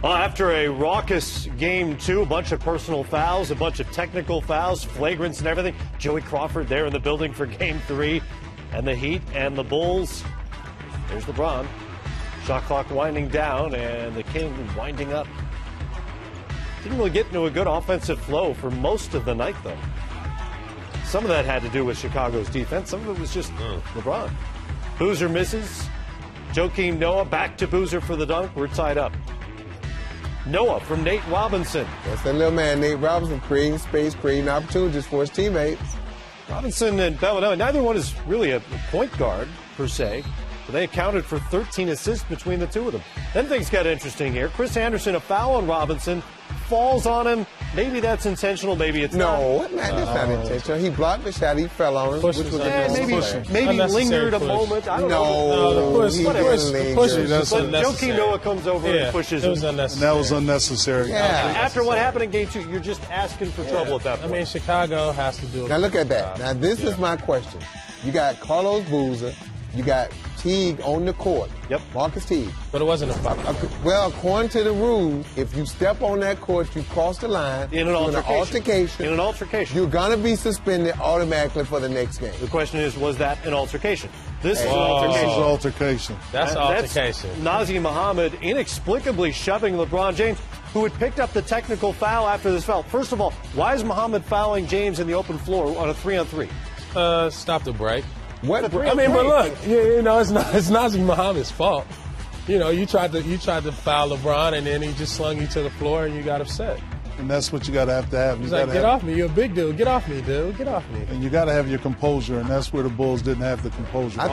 After a raucous game two, a bunch of personal fouls, a bunch of technical fouls, flagrants and everything, Joey Crawford there in the building for game three. And the Heat and the Bulls, there's LeBron. Shot clock winding down and the King winding up. Didn't really get into a good offensive flow for most of the night, though. Some of that had to do with Chicago's defense. Some of it was just LeBron. Boozer misses. Joakim Noah back to Boozer for the dunk. We're tied up. Noah from Nate Robinson. That's that little man, Nate Robinson, creating space, creating opportunities for his teammates. Robinson and Bellinelli, neither one is really a point guard, per se, but they accounted for 13 assists between the two of them. Then things got interesting here. Chris Anderson, a foul on Robinson, falls on him. Maybe that's intentional, maybe it's not. No, that's not intentional. He blocked the shot, he fell on him, which was maybe lingered a moment. I don't know. The push. Joakim Noah comes over and pushes him. And that was unnecessary. Yeah. After what happened in game two, you're just asking for trouble at that point. I mean, Chicago has to do it. Now look at that. Now this is my question. You got Carlos Boozer. You got Teague on the court. Yep. Marcus Teague. But it wasn't a foul. Well, according to the rules, if you step on that court, you cross the line. In an altercation. You're going to be suspended automatically for the next game. The question is, was that an altercation? This is an altercation. That's altercation. Nazr Mohammed inexplicably shoving LeBron James, who had picked up the technical foul after this foul. First of all, why is Mohammed fouling James in the open floor on a 3-on-3? Stop the break. What? But look, it's Nazr Mohammed's fault. You tried to foul LeBron, and then he just slung you to the floor, and you got upset. And that's what you got to have. He's like, get off me. You're a big dude. Get off me, dude. Get off me. And you got to have your composure, and that's where the Bulls didn't have the composure. I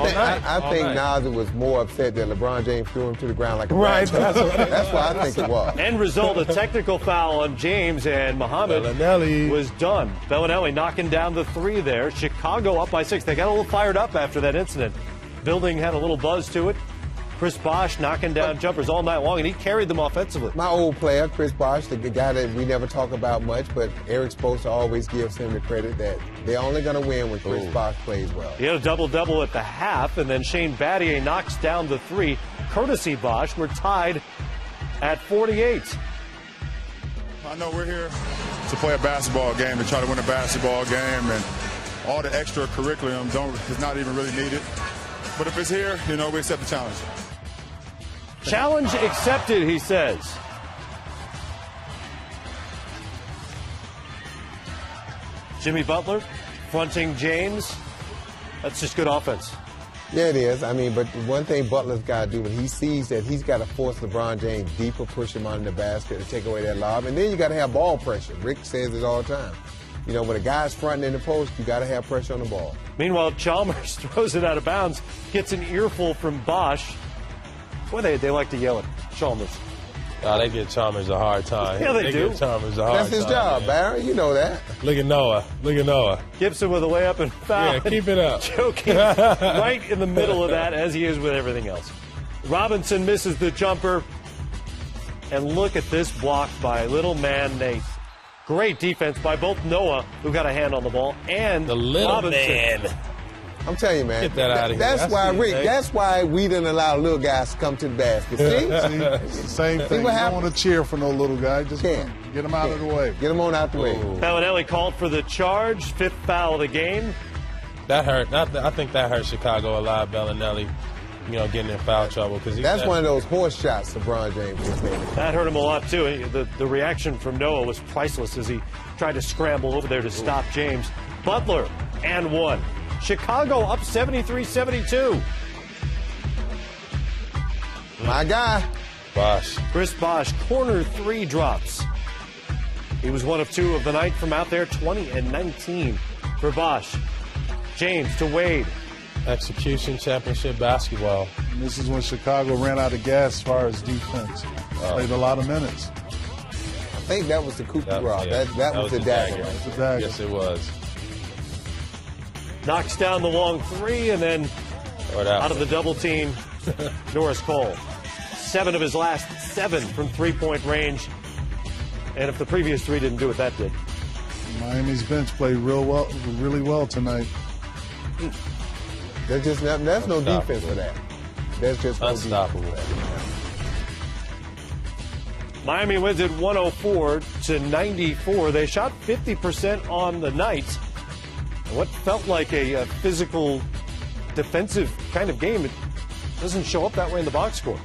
think Nazr was more upset that LeBron James threw him to the ground like a right. That's why I think it was. End result, a technical foul on James, and Mohammed was done. Bellinelli knocking down the three there. Chicago up by 6. They got a little fired up after that incident. Building had a little buzz to it. Chris Bosh knocking down jumpers all night long, and he carried them offensively. My old player, Chris Bosh, the guy that we never talk about much, but Eric Spoelstra always gives him the credit that they're only going to win when Chris Bosh plays well. He had a double-double at the half, and then Shane Battier knocks down the three. Courtesy Bosh, we're tied at 48. I know we're here to play a basketball game, to try to win a basketball game, and all the extra curriculum is not even really needed. But if it's here, we accept the challenge. Challenge accepted, he says. Jimmy Butler fronting James. That's just good offense. Yeah, it is. I mean, but one thing Butler's got to do when he sees that he's got to force LeBron James deeper, push him under the basket to take away that lob. And then you got to have ball pressure. Rick says it all the time. When a guy's fronting in the post, you got to have pressure on the ball. Meanwhile, Chalmers throws it out of bounds, gets an earful from Bosh. Boy, they like to yell at Chalmers. They give Chalmers a hard time. Yeah, they do. Give Chalmers a hard That's his time, job, man. Barry. You know that. Look at Noah. Gibson with a layup and foul. Yeah, keep it up. Joking right in the middle of that, as he is with everything else. Robinson misses the jumper. And look at this block by little man Nate. Great defense by both Noah, who got a hand on the ball, and the little Robinson. man. I'm telling you, man. Get that out of here. That's why, Rick. That's why we didn't allow little guys to come to the basket. See? It's the same thing. You don't want to cheer for no little guy. Just get him out of the way. Get him on out the way. Bellinelli called for the charge. 5th foul of the game. That hurt. I think that hurt Chicago a lot, Bellinelli. Getting in foul trouble. That's one of those horse shots LeBron James was making. That hurt him a lot, too. The reaction from Noah was priceless as he tried to scramble over there to stop James. Butler and one. Chicago up 73-72. My guy. Bosh. Chris Bosh, corner 3 drops. He was one of 2 of the night from out there, 20 and 19 for Bosh. James to Wade. Execution championship basketball. And this is when Chicago ran out of gas as far as defense. Played a lot of minutes. I think that was the coup de grace. That was the dagger. Yes, it was. Knocks down the long 3, and then out of the double team, Norris Cole. 7 of his last 7 from 3-point range. And if the previous 3 didn't do it, that did. Miami's bench played really well tonight. There's no defense for that. There's just no unstoppable. defense for that. Miami wins it 104-94. They shot 50% on the night. What felt like a physical, defensive kind of game, it doesn't show up that way in the box score.